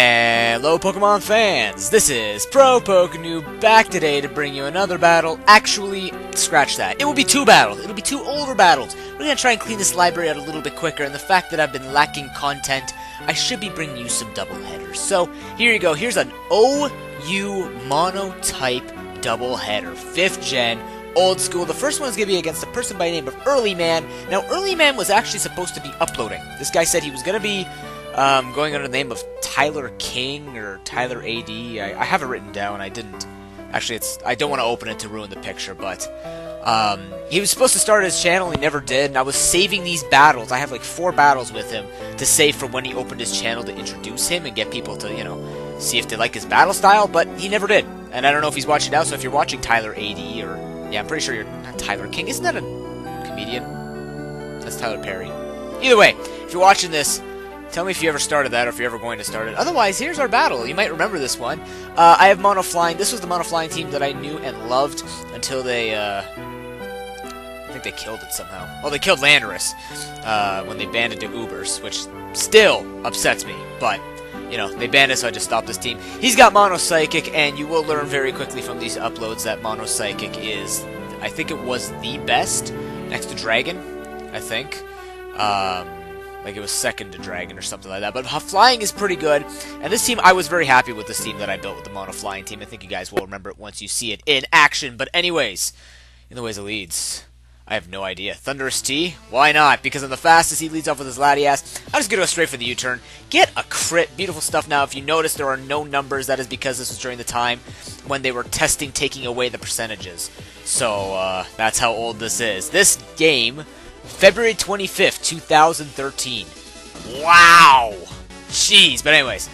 Hello Pokemon fans, this is ProPokeNoob back today to bring you another battle. Actually, scratch that. It will be two battles. It'll be two older battles. We're going to try and clean this library out a little bit quicker, and the fact that I've been lacking content, I should be bringing you some double headers. So, here you go. Here's an OU Mono-type double header. 5th gen, old school. The first one is going to be against a person by the name of Early Man. Now, Early Man was actually supposed to be uploading. This guy said he was going to be going under the name of Tyler King or Tyler AD. I have it written down. I didn't. Actually, I don't want to open it to ruin the picture, but he was supposed to start his channel. He never did, and I was saving these battles. I have like 4 battles with him to save for when he opened his channel to introduce him and get people to, you know, see if they like his battle style, but he never did. And I don't know if he's watching now, so if you're watching Tyler AD, or, yeah, I'm pretty sure you're not Tyler King. Isn't that a comedian? That's Tyler Perry. Either way, if you're watching this, tell me if you ever started that or if you're ever going to start it. Otherwise, here's our battle. You might remember this one. I have Mono Flying. This was the Mono Flying team that I knew and loved until they, I think they killed it somehow. Oh, they killed Landorus when they banned it to Ubers, which still upsets me. But, you know, they banned it, so I just stopped this team. He's got Mono Psychic, and you will learn very quickly from these uploads that Mono Psychic is, I think it was the best, next to Dragon, I think. Like it was second to Dragon or something like that. But Flying is pretty good. And this team, I was very happy with this team that I built with the Mono Flying team. I think you guys will remember it once you see it in action. But anyways, in the ways it leads, I have no idea. Thunderous T? Why not? Because I'm the fastest. He leads off with his Latias. I'm just going to go straight for the U-turn. Get a crit. Beautiful stuff. Now, if you notice there are no numbers, that is because this was during the time when they were testing taking away the percentages. So, that's how old this is. This game, February 25th, 2013. Wow! Jeez. But anyways,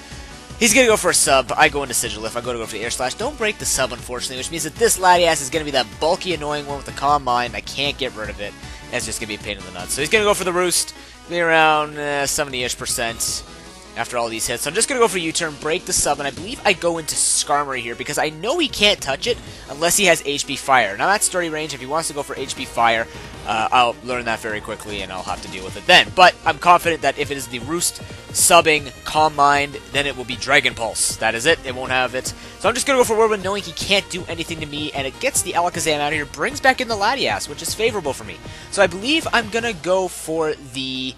he's going to go for a sub. I go into Sigilyph. I'm going to go for the Air Slash. Don't break the sub, unfortunately, which means that this Latias is going to be that bulky, annoying one with the Calm Mind. I can't get rid of it. That's just going to be a pain in the nuts. So he's going to go for the Roost. Be around 70-ish% after all these hits. So I'm just going to go for U-turn, break the sub, and I believe I go into Skarmory here because I know he can't touch it unless he has HP Fire. Now that's sturdy range. If he wants to go for HP Fire, I'll learn that very quickly and I'll have to deal with it then. But I'm confident that if it is the Roost subbing Calm Mind, then it will be Dragon Pulse. That is it. It won't have it. So I'm just going to go for Whirlwind knowing he can't do anything to me, and it gets the Alakazam out of here, brings back in the Latias, which is favorable for me. So I believe I'm going to go for the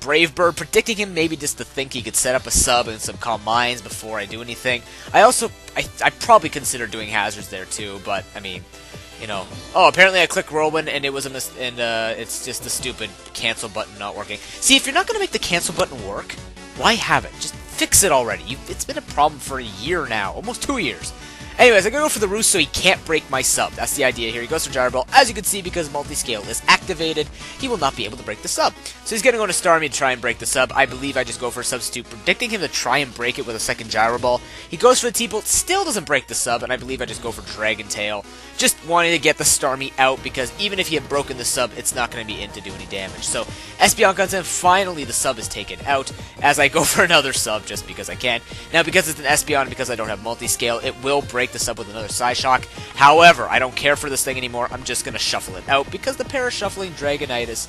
Brave Bird, predicting him maybe just to think he could set up a sub and some Calm Minds before I do anything. I probably consider doing Hazards there too, but I mean, you know. Oh, apparently I clicked Whirlwind and it was it's just the stupid cancel button not working. See, if you're not gonna make the cancel button work, why have it? Just fix it already. It's been a problem for a year now, almost 2 years. Anyways, I'm going to go for the Roost so he can't break my sub. That's the idea here. He goes for Gyro Ball. As you can see, because Multi-Scale is activated, he will not be able to break the sub. So he's going to go into Starmie to try and break the sub. I believe I just go for a substitute, predicting him to try and break it with a second Gyro Ball. He goes for the T-Bolt, still doesn't break the sub, and I believe I just go for Dragon Tail. Just wanting to get the Starmie out, because even if he had broken the sub, it's not going to be in to do any damage. So Espeon comes in, finally the sub is taken out, as I go for another sub, just because I can. Now, because it's an Espeon, because I don't have Multi-Scale, it will break the sub with another Psyshock. However, I don't care for this thing anymore. I'm just going to shuffle it out, because the Parashuffling Dragonitis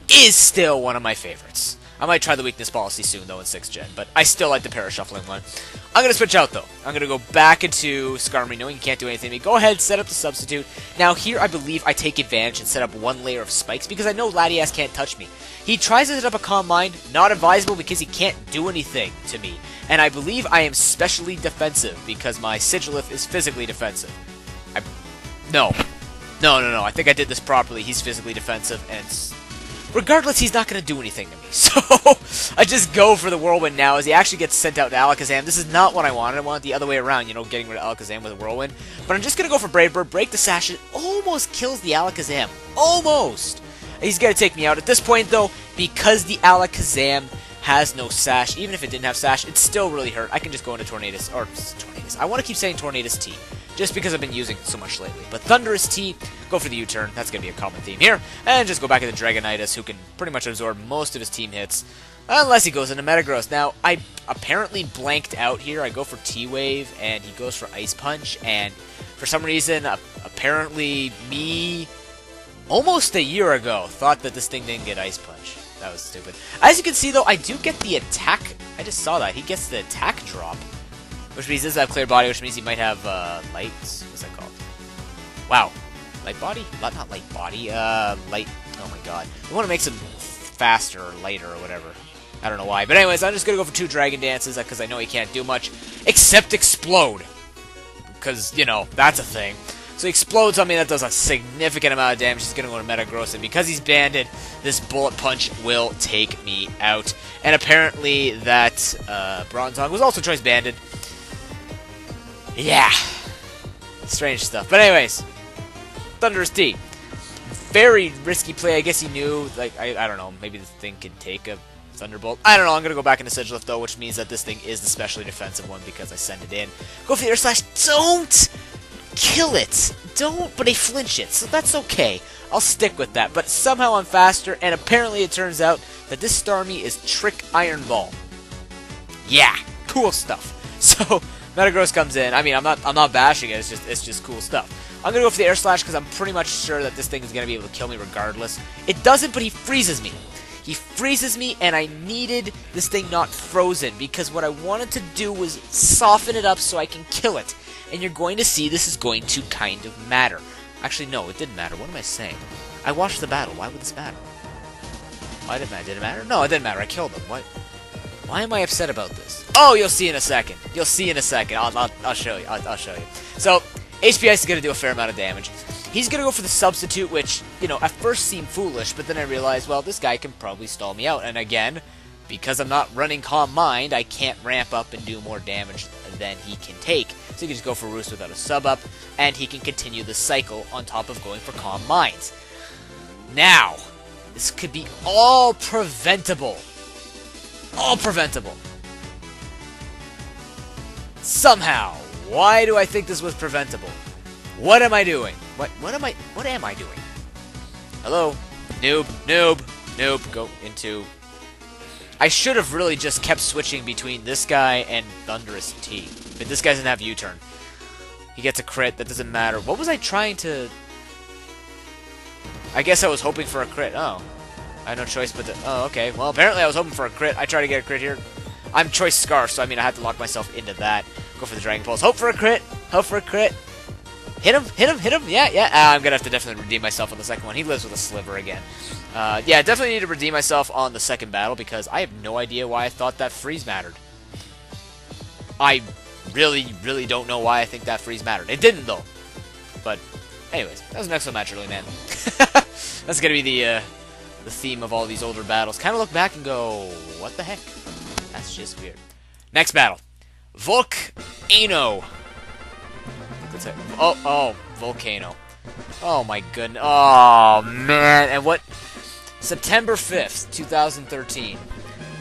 is still one of my favorites. I might try the Weakness Policy soon, though, in 6th Gen, but I still like the Parashuffling one. I'm going to switch out, though. I'm going to go back into Skarmory, knowing he can't do anything to me. Go ahead, set up the substitute. Now, here, I believe I take advantage and set up one layer of spikes, because I know Latias can't touch me. He tries to set up a Calm Mind, not advisable, because he can't do anything to me. And I believe I am specially defensive, because my Sigilyph is physically defensive. No. I think I did this properly. He's physically defensive, and regardless, he's not going to do anything to me. So, I just go for the Whirlwind now as he actually gets sent out to Alakazam. This is not what I wanted. I wanted the other way around, you know, getting rid of Alakazam with a Whirlwind. But I'm just going to go for Brave Bird, break the Sash. It almost kills the Alakazam. Almost! He's going to take me out. At this point, though, because the Alakazam has no Sash, even if it didn't have Sash, it still really hurt. I can just go into Tornadus, or Tornadus. I want to keep saying Tornadus T, just because I've been using it so much lately. But Thunderous T, go for the U-turn. That's going to be a common theme here. And just go back into Dragonitis, who can pretty much absorb most of his team hits, unless he goes into Metagross. Now, I apparently blanked out here. I go for T-Wave, and he goes for Ice Punch, and for some reason, apparently me, almost a year ago, thought that this thing didn't get Ice Punch. That was stupid. As you can see, though, I do get the attack. I just saw that. He gets the attack drop. Which means he does have clear body, which means he might have, light... What's that called? Wow. Light body? Not light body. Light... Oh my god. We want to make some faster or lighter or whatever. I don't know why. But anyways, I'm just going to go for 2 Dragon Dances because I know he can't do much. Except explode. Because, you know, that's a thing. So he explodes on me. That does a significant amount of damage. He's going to go to Metagross. And because he's banded, this Bullet Punch will take me out. And apparently that Bronzong was also choice banded. Yeah. Strange stuff. But anyways, Thunderous T. Very risky play. I guess he knew, like, I don't know, maybe this thing could take a Thunderbolt. I don't know. I'm going to go back into Sigilyph, though, which means that this thing is the specially defensive one because I send it in. Go for the Air Slash. Don't kill it. Don't, but I flinch it, so that's okay. I'll stick with that. But somehow I'm faster, and apparently it turns out that this Starmie is Trick Iron Ball. Yeah, cool stuff. So Metagross comes in. I mean, I'm not bashing it. It's just cool stuff. I'm gonna go for the Air Slash because I'm pretty much sure that this thing is gonna be able to kill me regardless. It doesn't, but he freezes me. He freezes me, and I needed this thing not frozen because what I wanted to do was soften it up so I can kill it. And you're going to see this is going to kind of matter. Actually, no, it didn't matter. What am I saying? I watched the battle. Why would this matter? Why did it matter? Did it matter? No, it didn't matter. I killed him. What? Why am I upset about this? Oh, you'll see in a second. You'll see in a second. I'll show you. I'll show you. So, HPS is going to do a fair amount of damage. He's going to go for the Substitute, which, you know, at first seemed foolish, but then I realized, well, this guy can probably stall me out. And again, because I'm not running Calm Mind, I can't ramp up and do more damage than he can take. So he can just go for Roost without a sub-up, and he can continue the cycle on top of going for Calm Minds. Now, this could be all preventable. All preventable. Somehow. Why do I think this was preventable? What am I doing? What am I doing? Hello? Noob. Go into... I should have really just kept switching between this guy and Thunderous T. But this guy doesn't have U-turn. He gets a crit. That doesn't matter. What was I trying to... I guess I was hoping for a crit. Oh. I had no choice but to... Oh, okay. Well, apparently I was hoping for a crit. I tried to get a crit here. I'm choice Scarf, so I mean I had to lock myself into that. Go for the Dragon Pulse. Hope for a crit. Hope for a crit. Hit him. Yeah. I'm going to have to definitely redeem myself on the second one. He lives with a Sliver again. Yeah, definitely need to redeem myself on the second battle because I have no idea why I thought that freeze mattered. I really don't know why I think that freeze mattered. It didn't, though. But, anyways, that was an excellent match, really, man. That's going to be the theme of all these older battles. Kind of look back and go, what the heck? That's just weird. Next battle. Volcano. Oh, Volcano. Oh, my goodness. Oh, man. And what... September 5th, 2013.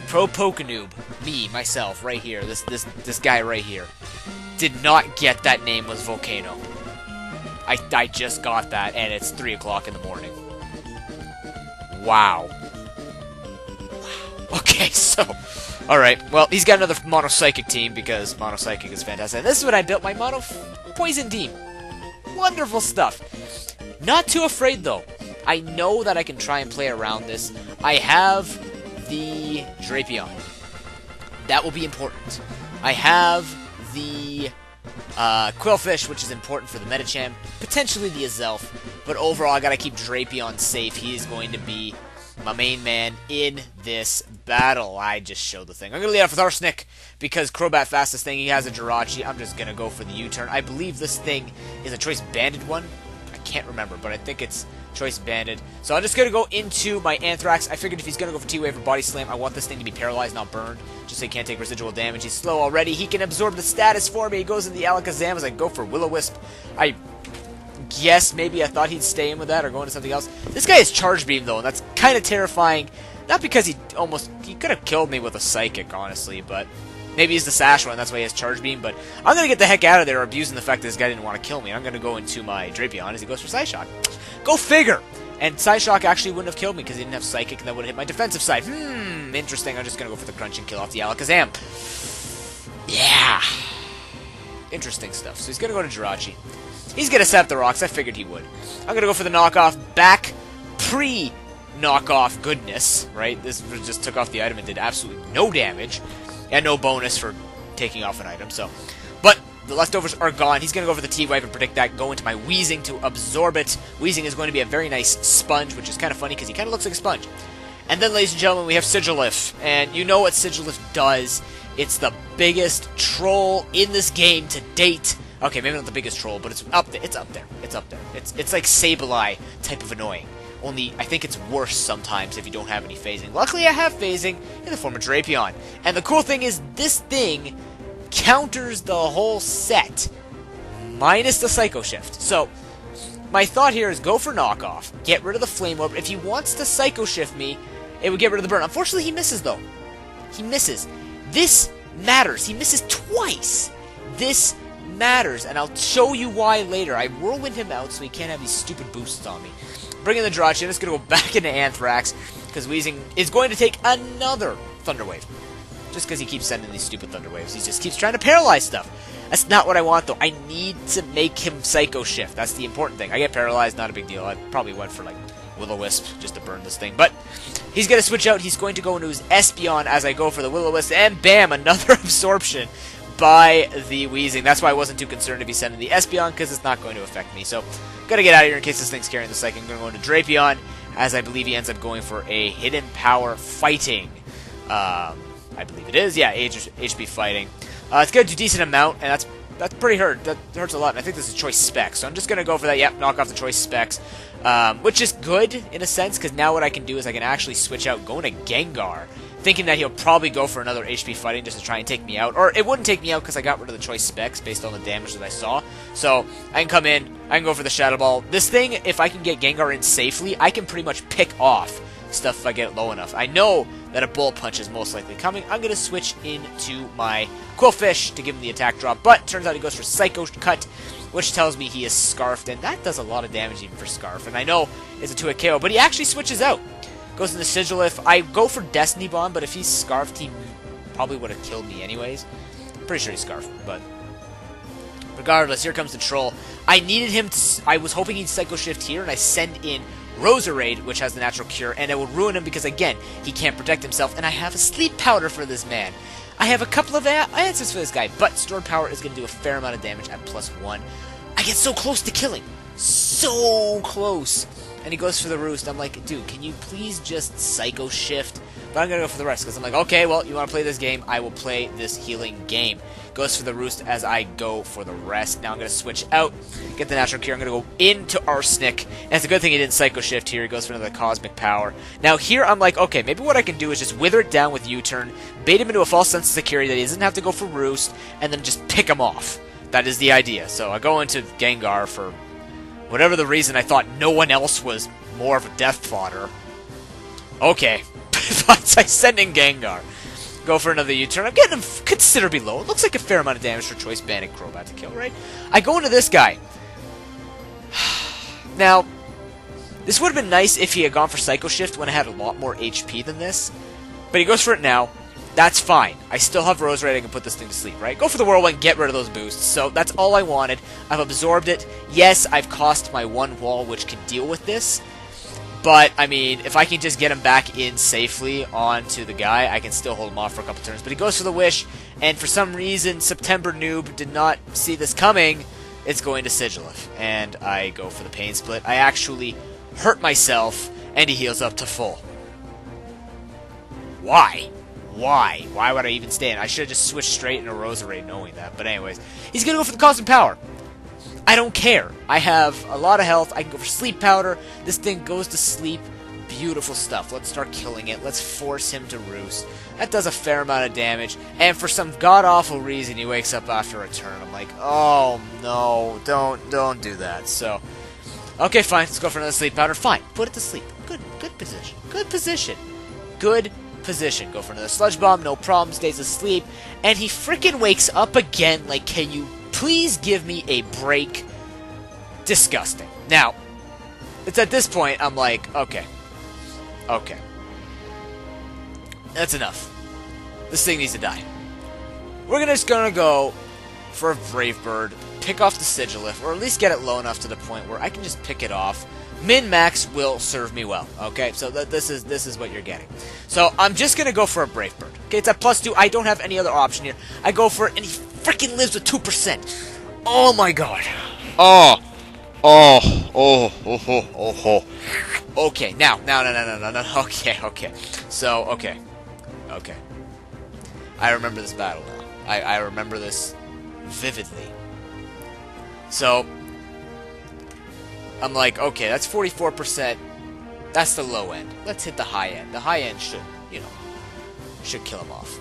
ProPokeNoob, myself, right here, this guy right here, did not get that name was Volcano. I just got that, and it's 3 o'clock in the morning. Wow. Okay, so... Alright, well, he's got another Mono Psychic team, because Mono Psychic is fantastic. And this is when I built my Mono Poison team. Wonderful stuff. Not too afraid, though. I know that I can try and play around this. I have the Drapion. That will be important. I have the Quillfish, which is important for the Medicham. Potentially the Azelf. But overall, I gotta keep Drapion safe. He is going to be my main man in this battle. I just showed the thing. I'm gonna lead off with Arsenic because Crobat fastest thing. He has a Jirachi. I'm just gonna go for the U-turn. I believe this thing is a choice banded one. I can't remember, but I think it's choice banded. So I'm just going to go into my Anthrax. I figured if he's going to go for T-Wave or Body Slam, I want this thing to be paralyzed, not burned, just so he can't take residual damage. He's slow already. He can absorb the status for me. He goes in the Alakazam as I go for Will-O-Wisp. I guess maybe I thought he'd stay in with that or go into something else. This guy is Charge Beam, though, and that's kind of terrifying. Not because he could have killed me with a Psychic, honestly, but maybe he's the Sashwa, and that's why he has Charge Beam, but I'm going to get the heck out of there abusing the fact that this guy didn't want to kill me. I'm going to go into my Drapion as he goes for Psyshock. Go figure! And Psyshock actually wouldn't have killed me because he didn't have Psychic, and that would have hit my defensive side. Interesting. I'm just going to go for the Crunch and kill off the Alakazam. Yeah. Interesting stuff. So he's going to go to Jirachi. He's going to set up the rocks. I figured he would. I'm going to go for the knockoff back knockoff goodness, right? This just took off the item and did absolutely no damage, and no bonus for taking off an item, so. But the leftovers are gone. He's going to go for the T-Wipe and predict that, go into my Weezing to absorb it. Weezing is going to be a very nice sponge, which is kind of funny because he kind of looks like a sponge. And then, ladies and gentlemen, we have Sigilyph, and you know what Sigilyph does. It's the biggest troll in this game to date. Okay, maybe not the biggest troll, but it's up there. It's up there. It's up there. It's like Sableye type of annoying. Only, I think it's worse sometimes if you don't have any phasing. Luckily, I have phasing in the form of Drapion. And the cool thing is, this thing counters the whole set, minus the Psycho Shift. So, my thought here is go for knockoff, get rid of the Flame Orb. If he wants to Psycho Shift me, it would get rid of the burn. Unfortunately, he misses, though. He misses. This matters. He misses twice. This matters, and I'll show you why later. I whirlwind him out so he can't have these stupid boosts on me. Bring in the Drachi, I'm just going to go back into Anthrax, because Weezing is going to take another Thunder Wave. Just because he keeps sending these stupid Thunder Waves. He just keeps trying to paralyze stuff. That's not what I want, though. I need to make him Psycho Shift. That's the important thing. I get paralyzed, not a big deal. I probably went for, like, Will-O-Wisp just to burn this thing. But he's going to switch out. He's going to go into his Espeon as I go for the Will-O-Wisp. And bam, another absorption by the Weezing. That's why I wasn't too concerned if he's sending the Espeon, because it's not going to affect me. So, gotta get out of here in case this thing's carrying the Psychic. I'm going to go into Drapion, as I believe he ends up going for a Hidden Power Fighting. I believe it is. Yeah, HP Fighting. It's going to do a decent amount, and that's pretty hurt. That hurts a lot, and I think this is Choice Specs. So I'm just going to go for that. Yep, knock off the Choice Specs, which is good in a sense, because now what I can do is I can actually switch out, go into Gengar, thinking that he'll probably go for another HP Fighting just to try and take me out. Or it wouldn't take me out because I got rid of the Choice Specs based on the damage that I saw. So I can come in, I can go for the Shadow Ball. This thing, if I can get Gengar in safely, I can pretty much pick off stuff if I get it low enough. I know that a Bullet Punch is most likely coming. I'm going to switch into my Quillfish to give him the attack drop, but turns out he goes for Psycho Cut, which tells me he is Scarfed, and that does a lot of damage even for Scarf. And I know it's a 2-hit KO, but he actually switches out. Goes into Sigilyph. I go for Destiny Bomb, but if he's Scarfed, he probably would have killed me anyways. I'm pretty sure he's Scarfed, but regardless, here comes the Troll. I needed him to... I was hoping he'd Psycho Shift here, and I send in Roserade, which has the natural cure, and it will ruin him because, again, he can't protect himself, and I have a Sleep Powder for this man. I have a couple of answers for this guy, but Stored Power is going to do a fair amount of damage at +1. I get so close to killing. So close. And he goes for the Roost. I'm like, dude, can you please just Psycho Shift? But I'm going to go for the rest, because I'm like, okay, well, you want to play this game? I will play this healing game. Goes for the Roost as I go for the rest. Now I'm going to switch out, get the Natural Cure. I'm going to go into Arsenic. And it's a good thing he didn't Psycho Shift here. He goes for another Cosmic Power. Now here I'm like, okay, maybe what I can do is just Wither it down with U-Turn, bait him into a false sense of security that he doesn't have to go for Roost, and then just pick him off. That is the idea. So I go into Gengar for whatever the reason. I thought no one else was more of a death fodder. Okay. I send in Gengar. Go for another U-turn. I'm getting him considerably low. It looks like a fair amount of damage for Choice Band and Crobat to kill, right? I go into this guy. Now, this would have been nice if he had gone for Psycho Shift when I had a lot more HP than this. But he goes for it now. That's fine. I still have Roserade. I can put this thing to sleep, right? Go for the Whirlwind, get rid of those boosts. So that's all I wanted. I've absorbed it. Yes, I've cost my one wall, which can deal with this. But, I mean, if I can just get him back in safely onto the guy, I can still hold him off for a couple turns. But he goes for the Wish, and for some reason, September Noob did not see this coming. It's going to Sigilyph, and I go for the Pain Split. I actually hurt myself, and he heals up to full. Why? Why? Why would I even stay in? I should have just switched straight into Roserade knowing that. But anyways, he's going to go for the Cosmic Power. I don't care. I have a lot of health. I can go for Sleep Powder. This thing goes to sleep. Beautiful stuff. Let's start killing it. Let's force him to roost. That does a fair amount of damage. And for some god-awful reason, he wakes up after a turn. I'm like, oh, no. Don't do that. So, okay, fine. Let's go for another Sleep Powder. Fine. Put it to sleep. Good position. Good position. Good position. Go for another Sludge Bomb. No problem. Stays asleep. And he freaking wakes up again. Like, can you please give me a break? Disgusting. Now, it's at this point, I'm like, okay. Okay. That's enough. This thing needs to die. We're just gonna go for a Brave Bird, pick off the Sigilyph, or at least get it low enough to the point where I can just pick it off min-max will serve me well. Okay, so this is what you're getting. So I'm just gonna go for a Brave Bird. Okay, it's at +2. I don't have any other option here. I go for it, and he freaking lives with 2%. Oh my god. Oh. Okay, now. Okay. So, okay. I remember this battle now. I remember this vividly. So, I'm like, okay, that's 44%. That's the low end. Let's hit the high end. The high end should, should kill him off.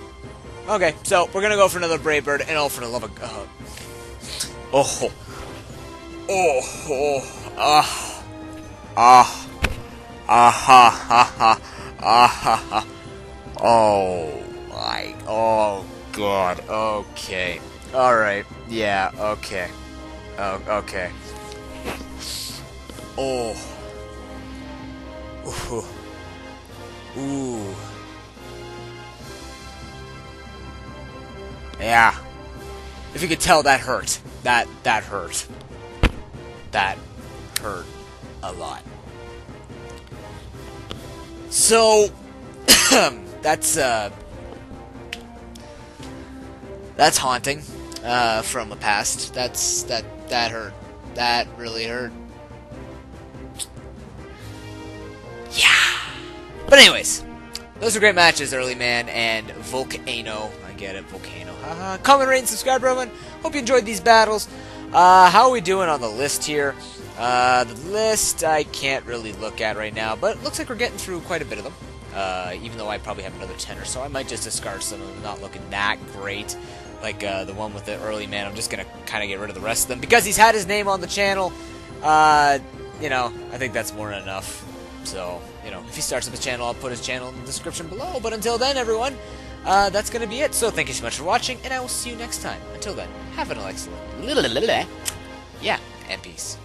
Okay, so we're gonna go for another Brave Bird, and oh, for the love of God. Oh my, oh god, okay, alright, yeah, okay, okay, ooh, yeah, if you could tell, that hurt, that hurt. That hurt a lot. So that's haunting from the past. That hurt. That really hurt. Yeah. But anyways, those are great matches, Early Man and Volcano. I get it, Volcano. Comment, rate, and subscribe, everyone. Hope you enjoyed these battles. How are we doing on the list here? The list I can't really look at right now, but it looks like we're getting through quite a bit of them. Even though I probably have another 10 or so, I might just discard some of them, not looking that great. Like, the one with the Early Man, I'm just gonna kind of get rid of the rest of them, because he's had his name on the channel. I think that's more than enough. So, if he starts up his channel, I'll put his channel in the description below. But until then, everyone, that's going to be it. So thank you so much for watching, and I will see you next time. Until then, have an excellent, and peace.